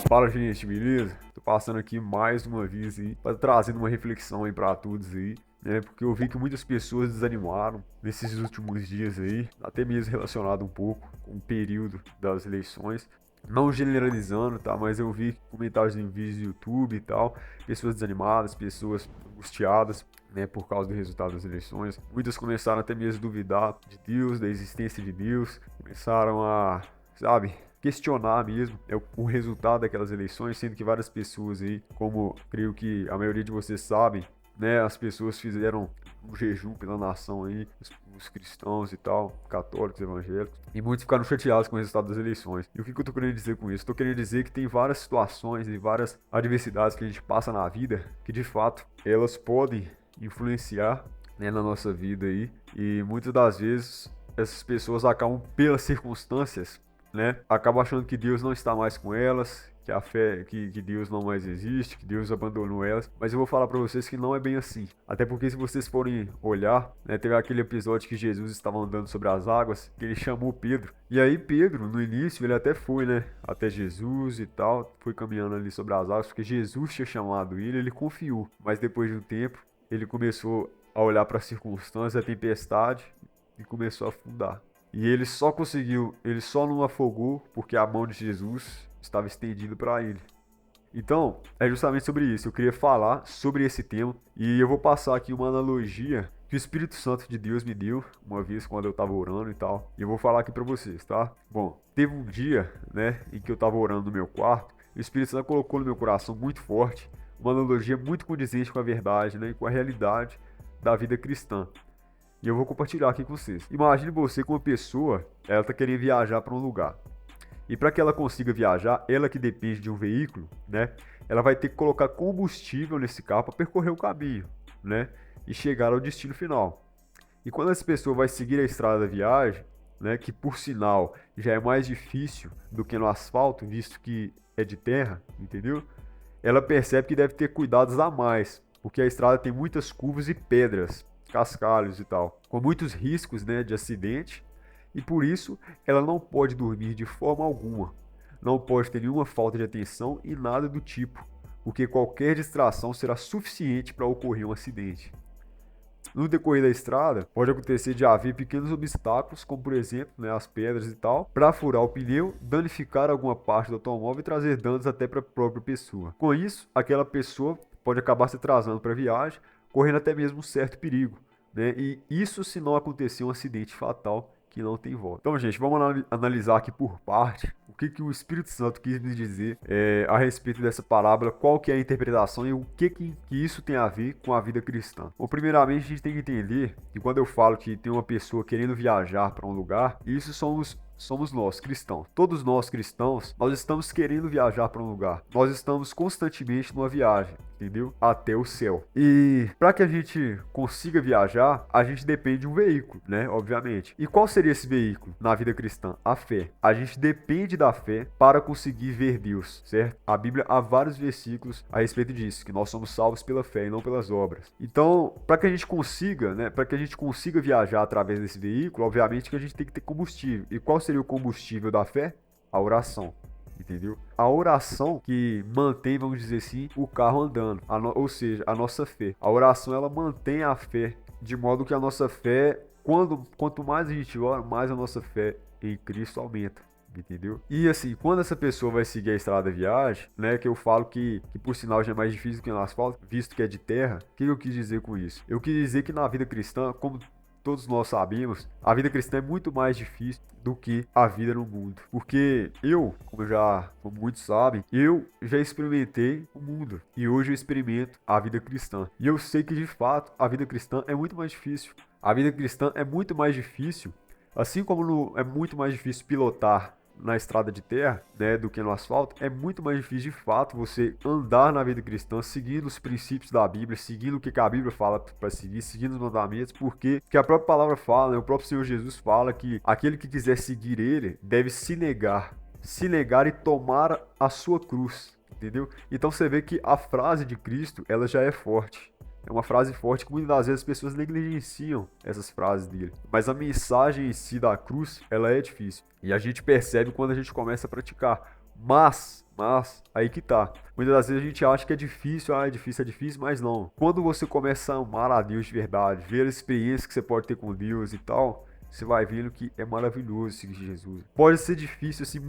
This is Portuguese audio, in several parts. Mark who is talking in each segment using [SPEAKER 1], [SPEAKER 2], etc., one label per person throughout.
[SPEAKER 1] Fala, gente, beleza? Tô passando aqui mais uma vez aí, trazendo uma reflexão aí pra todos aí, né? Porque eu vi que muitas pessoas desanimaram nesses últimos dias aí, até mesmo relacionado um pouco com o período das eleições. Não generalizando, tá? Mas eu vi comentários em vídeos do YouTube e tal, pessoas desanimadas, pessoas angustiadas, né, por causa do resultado das eleições. Muitas começaram até mesmo a duvidar de Deus, da existência de Deus, começaram a, sabe, questionar mesmo o resultado daquelas eleições, sendo que várias pessoas aí, como creio que a maioria de vocês sabem, né, as pessoas fizeram um jejum pela nação aí, os cristãos e tal, católicos, evangélicos, e muitos ficaram chateados com o resultado das eleições. E o que eu tô querendo dizer com isso? Tô querendo dizer que tem várias situações e várias adversidades que a gente passa na vida que de fato elas podem influenciar, né, na nossa vida aí, e muitas das vezes essas pessoas acabam pelas circunstâncias, né, acabam achando que Deus não está mais com elas, que a fé, que Deus não mais existe, que Deus abandonou elas. Mas eu vou falar para vocês que não é bem assim. Até porque se vocês forem olhar, né, teve aquele episódio que Jesus estava andando sobre as águas, que ele chamou Pedro. E aí Pedro, no início, ele até foi, né, até Jesus e tal, foi caminhando ali sobre as águas, porque Jesus tinha chamado ele confiou. Mas depois de um tempo, ele começou a olhar para as circunstâncias, a tempestade, e começou a afundar. E ele só não afogou porque a mão de Jesus estava estendida para ele. Então, é justamente sobre isso. Eu queria falar sobre esse tema e eu vou passar aqui uma analogia que o Espírito Santo de Deus me deu uma vez quando eu estava orando e tal. E eu vou falar aqui para vocês, tá? Bom, teve um dia, né, em que eu estava orando no meu quarto, e o Espírito Santo colocou no meu coração muito forte uma analogia muito condizente com a verdade, né, e com a realidade da vida cristã. E eu vou compartilhar aqui com vocês. Imagine você com uma pessoa, ela tá querendo viajar para um lugar. E para que ela consiga viajar, ela que depende de um veículo, né? Ela vai ter que colocar combustível nesse carro para percorrer o caminho, né? E chegar ao destino final. E quando essa pessoa vai seguir a estrada da viagem, né? Que por sinal já é mais difícil do que no asfalto, visto que é de terra, entendeu? Ela percebe que deve ter cuidados a mais, porque a estrada tem muitas curvas e pedras, cascalhos e tal, com muitos riscos, né, de acidente, e por isso ela não pode dormir de forma alguma, não pode ter nenhuma falta de atenção e nada do tipo, porque qualquer distração será suficiente para ocorrer um acidente. No decorrer da estrada, pode acontecer de haver pequenos obstáculos, como por exemplo, né, as pedras e tal, para furar o pneu, danificar alguma parte do automóvel e trazer danos até para a própria pessoa. Com isso, aquela pessoa pode acabar se atrasando para a viagem, correndo até mesmo um certo perigo, né? E isso se não acontecer um acidente fatal que não tem volta. Então, gente, vamos analisar aqui por parte o que o Espírito Santo quis me dizer a respeito dessa parábola, qual que é a interpretação e o que isso tem a ver com a vida cristã. Bom, primeiramente, a gente tem que entender que quando eu falo que tem uma pessoa querendo viajar para um lugar, isso somos nós, cristãos. Todos nós, cristãos, nós estamos querendo viajar para um lugar. Nós estamos constantemente numa viagem, entendeu? Até o céu. E para que a gente consiga viajar, a gente depende de um veículo, né? Obviamente. E qual seria esse veículo na vida cristã? A fé. A gente depende da fé para conseguir ver Deus, certo? A Bíblia há vários versículos a respeito disso, que nós somos salvos pela fé e não pelas obras. Então, para que a gente consiga, né? Para que a gente consiga viajar através desse veículo, obviamente que a gente tem que ter combustível. E qual seria o combustível da fé? A oração. Entendeu? A oração que mantém, vamos dizer assim, o carro andando, ou seja, a nossa fé. A oração, ela mantém a fé, de modo que a nossa fé, quanto mais a gente ora, mais a nossa fé em Cristo aumenta. Entendeu? E assim, quando essa pessoa vai seguir a estrada da viagem, né, que eu falo que por sinal já é mais difícil do que no asfalto, visto que é de terra, o que eu quis dizer com isso? Eu quis dizer que na vida cristã, como todos nós sabemos, a vida cristã é muito mais difícil do que a vida no mundo. Porque como muitos sabem, eu já experimentei o mundo e hoje eu experimento a vida cristã. E eu sei que de fato a vida cristã é muito mais difícil. A vida cristã é muito mais difícil, assim como é muito mais difícil pilotar na estrada de terra, né, do que no asfalto, é muito mais difícil de fato você andar na vida cristã, seguindo os princípios da Bíblia, seguindo o que a Bíblia fala para seguir, seguindo os mandamentos, porque que a própria palavra fala, né, o próprio Senhor Jesus fala que aquele que quiser seguir ele deve se negar e tomar a sua cruz, entendeu? Então você vê que a frase de Cristo, ela já é forte. É uma frase forte que muitas das vezes as pessoas negligenciam essas frases dele. Mas a mensagem em si da cruz, ela é difícil. E a gente percebe quando a gente começa a praticar. Mas Mas aí que tá. Muitas das vezes a gente acha que é difícil, é difícil, mas não. Quando você começa a amar a Deus de verdade, ver a experiência que você pode ter com Deus e tal, você vai vendo que é maravilhoso seguir Jesus. Pode ser difícil, assim,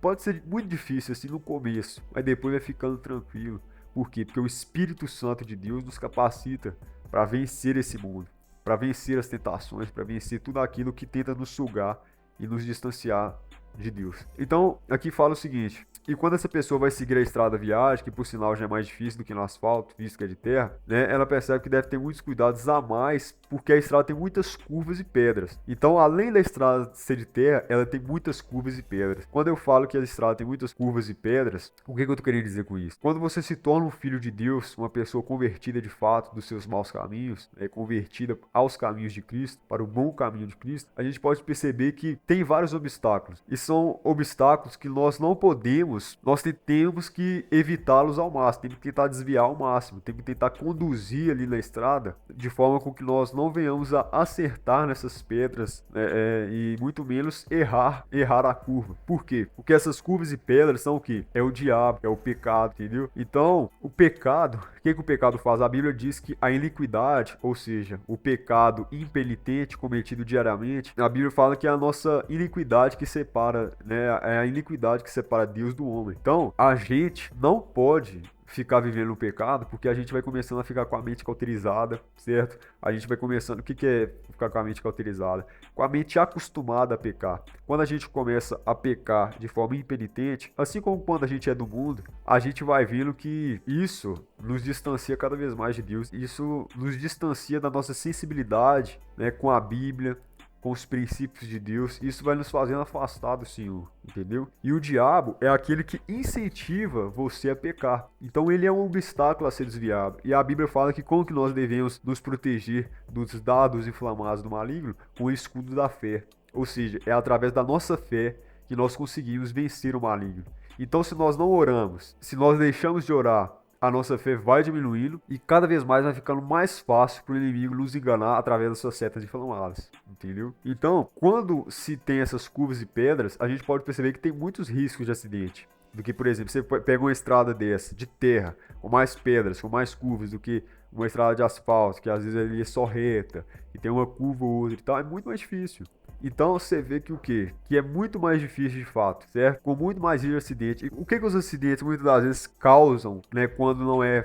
[SPEAKER 1] pode ser muito difícil, assim, no começo, mas depois vai ficando tranquilo. Por quê? Porque o Espírito Santo de Deus nos capacita para vencer esse mundo, para vencer as tentações, para vencer tudo aquilo que tenta nos sugar e nos distanciar de Deus. Então, aqui fala o seguinte: e quando essa pessoa vai seguir a estrada viagem, que por sinal já é mais difícil do que no asfalto, visto que é de terra, né, ela percebe que deve ter muitos cuidados a mais, porque a estrada tem muitas curvas e pedras. Então, além da estrada ser de terra, ela tem muitas curvas e pedras. Quando eu falo que a estrada tem muitas curvas e pedras, o que eu tô querendo dizer com isso? Quando você se torna um filho de Deus, uma pessoa convertida de fato dos seus maus caminhos, convertida aos caminhos de Cristo, para o bom caminho de Cristo, a gente pode perceber que tem vários obstáculos. E são obstáculos que nós não podemos, nós temos que evitá-los ao máximo, temos que tentar desviar ao máximo, temos que tentar conduzir ali na estrada de forma com que nós não venhamos a acertar nessas pedras, né, e muito menos errar a curva. Por quê? Porque essas curvas e pedras são o quê? É o diabo, é o pecado, entendeu? Então, o pecado, o que o pecado faz? A Bíblia diz que a iniquidade, ou seja, o pecado impenitente cometido diariamente, a Bíblia fala que é a nossa iniquidade que separa, né? É a iniquidade que separa Deus do homem. Então, a gente não pode ficar vivendo no pecado, porque a gente vai começando a ficar com a mente cauterizada, certo? A gente vai começando, o que é ficar com a mente cauterizada? Com a mente acostumada a pecar. Quando a gente começa a pecar de forma impenitente, assim como quando a gente é do mundo, a gente vai vendo que isso nos distancia cada vez mais de Deus, isso nos distancia da nossa sensibilidade, né, com a Bíblia, com os princípios de Deus, isso vai nos fazendo afastar do Senhor, entendeu? E o diabo é aquele que incentiva você a pecar. Então ele é um obstáculo a ser desviado. E a Bíblia fala que como que nós devemos nos proteger dos dados inflamados do maligno? Com o escudo da fé. Ou seja, é através da nossa fé que nós conseguimos vencer o maligno. Então se nós não oramos, se nós deixamos de orar, a nossa fé vai diminuindo e cada vez mais vai ficando mais fácil para o inimigo nos enganar através das suas setas inflamadas, entendeu? Então, quando se tem essas curvas e pedras, a gente pode perceber que tem muitos riscos de acidente. Do que, por exemplo, você pega uma estrada dessa, de terra, com mais pedras, com mais curvas do que uma estrada de asfalto, que às vezes ali é só reta, e tem uma curva ou outra e tal, é muito mais difícil. Então você vê que o quê? Que é muito mais difícil de fato, certo? Com muito mais risco de acidente. E o que os acidentes muitas das vezes causam, né, quando não é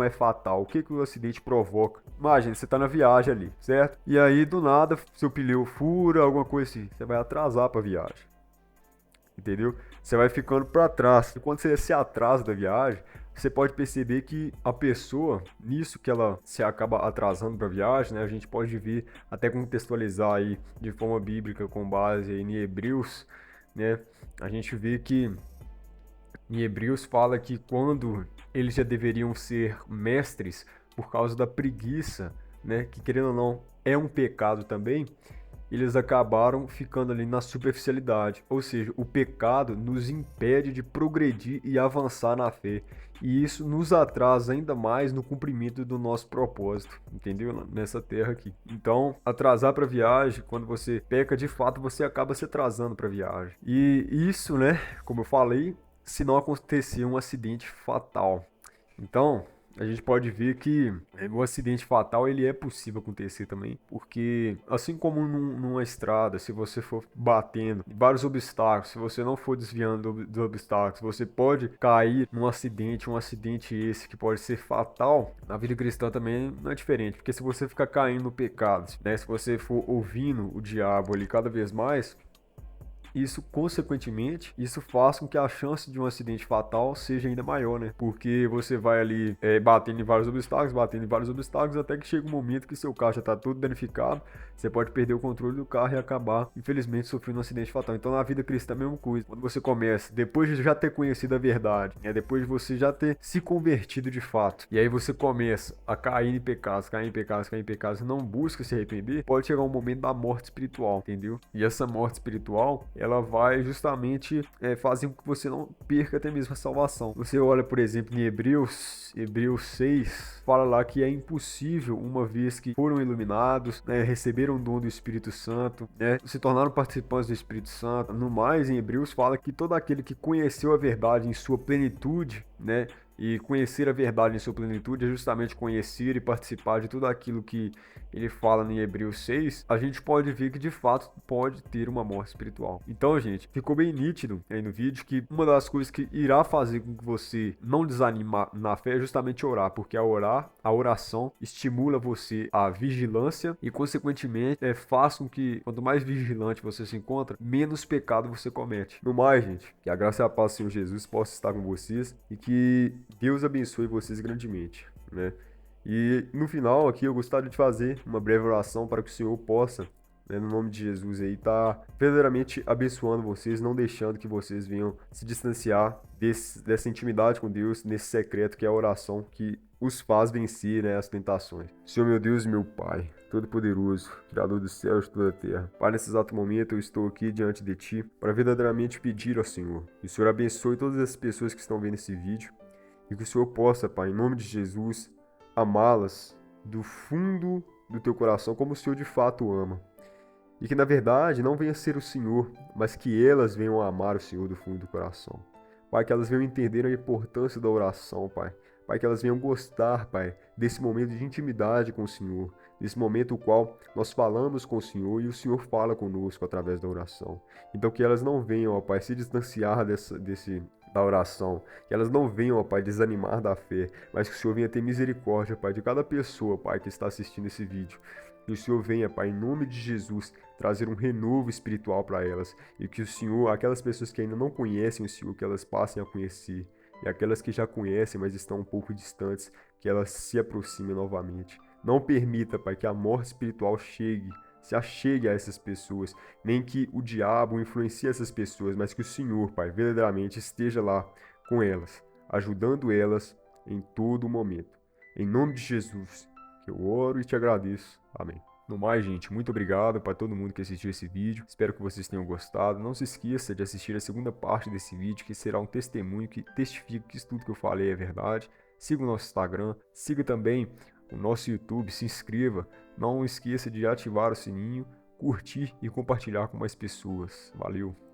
[SPEAKER 1] fatal? O que o acidente provoca? Imagina, você tá na viagem ali, certo? E aí do nada seu pneu fura, alguma coisa assim, você vai atrasar para a viagem. Entendeu? Você vai ficando para trás. E quando você se atrasa da viagem, você pode perceber que a pessoa, nisso que ela se acaba atrasando para a viagem, né, a gente pode vir até contextualizar aí de forma bíblica com base em Hebreus, né, a gente vê que em Hebreus fala que quando eles já deveriam ser mestres por causa da preguiça, né, que querendo ou não é um pecado também, eles acabaram ficando ali na superficialidade. Ou seja, o pecado nos impede de progredir e avançar na fé. E isso nos atrasa ainda mais no cumprimento do nosso propósito, entendeu? Nessa terra aqui. Então, atrasar para a viagem, quando você peca, de fato, você acaba se atrasando para a viagem. E isso, né, como eu falei, se não acontecer um acidente fatal. Então, a gente pode ver que o acidente fatal ele é possível acontecer também, porque assim como numa estrada, se você for batendo em vários obstáculos, se você não for desviando dos obstáculos, você pode cair num acidente, um acidente esse que pode ser fatal. Na vida cristã também não é diferente, porque se você ficar caindo no pecado, né, se você for ouvindo o diabo ali cada vez mais, isso, consequentemente, isso faz com que a chance de um acidente fatal seja ainda maior, né? Porque você vai ali batendo em vários obstáculos, até que chega um momento que seu carro já está todo danificado, você pode perder o controle do carro e acabar, infelizmente, sofrendo um acidente fatal. Então, na vida cristã é a mesma coisa. Quando você começa, depois de já ter conhecido a verdade, depois de você já ter se convertido de fato, e aí você começa a cair em pecados, e não busca se arrepender, pode chegar um momento da morte espiritual, entendeu? E essa morte espiritual, ela ela vai justamente fazer com que você não perca até mesmo a salvação. Você olha, por exemplo, em Hebreus 6, fala lá que é impossível, uma vez que foram iluminados, né, receberam o dom do Espírito Santo, né, se tornaram participantes do Espírito Santo. No mais, em Hebreus fala que todo aquele que conheceu a verdade em sua plenitude, né, e conhecer a verdade em sua plenitude é justamente conhecer e participar de tudo aquilo que ele fala em Hebreus 6, a gente pode ver que de fato pode ter uma morte espiritual. Então, gente, ficou bem nítido aí no vídeo que uma das coisas que irá fazer com que você não desanimar na fé é justamente orar, porque a oração estimula você à vigilância e, consequentemente, faz com que quanto mais vigilante você se encontra, menos pecado você comete. No mais, gente, que a graça e a paz do Senhor Jesus possa estar com vocês e que Deus abençoe vocês grandemente, né? E no final aqui eu gostaria de fazer uma breve oração para que o Senhor possa, né, no nome de Jesus aí, tá verdadeiramente abençoando vocês, não deixando que vocês venham se distanciar dessa intimidade com Deus, nesse secreto que é a oração que os faz vencer, né, as tentações. Senhor meu Deus e meu Pai, Todo-Poderoso, Criador dos céus e toda a terra, Pai, nesse exato momento eu estou aqui diante de Ti para verdadeiramente pedir ao Senhor que o Senhor abençoe todas as pessoas que estão vendo esse vídeo e que o Senhor possa, Pai, em nome de Jesus, amá-las do fundo do teu coração como o Senhor de fato ama. E que, na verdade, não venha ser o Senhor, mas que elas venham a amar o Senhor do fundo do coração. Pai, que elas venham entender a importância da oração, Pai. Pai, que elas venham gostar, Pai, desse momento de intimidade com o Senhor, desse momento no qual nós falamos com o Senhor e o Senhor fala conosco através da oração. Então, que elas não venham, ó Pai, se distanciar da oração, que elas não venham, ó Pai, desanimar da fé, mas que o Senhor venha ter misericórdia, Pai, de cada pessoa, Pai, que está assistindo esse vídeo. Que o Senhor venha, Pai, em nome de Jesus, trazer um renovo espiritual para elas. E que o Senhor, aquelas pessoas que ainda não conhecem o Senhor, que elas passem a conhecer. E aquelas que já conhecem, mas estão um pouco distantes, que elas se aproximem novamente. Não permita, Pai, que a morte espiritual se achegue a essas pessoas, nem que o diabo influencie essas pessoas, mas que o Senhor, Pai, verdadeiramente esteja lá com elas, ajudando elas em todo momento. Em nome de Jesus, que eu oro e te agradeço. Amém. No mais, gente, muito obrigado para todo mundo que assistiu esse vídeo. Espero que vocês tenham gostado. Não se esqueça de assistir a segunda parte desse vídeo, que será um testemunho que testifica que isso tudo que eu falei é verdade. Siga o nosso Instagram, siga também o nosso YouTube, se inscreva. Não esqueça de ativar o sininho, curtir e compartilhar com mais pessoas. Valeu!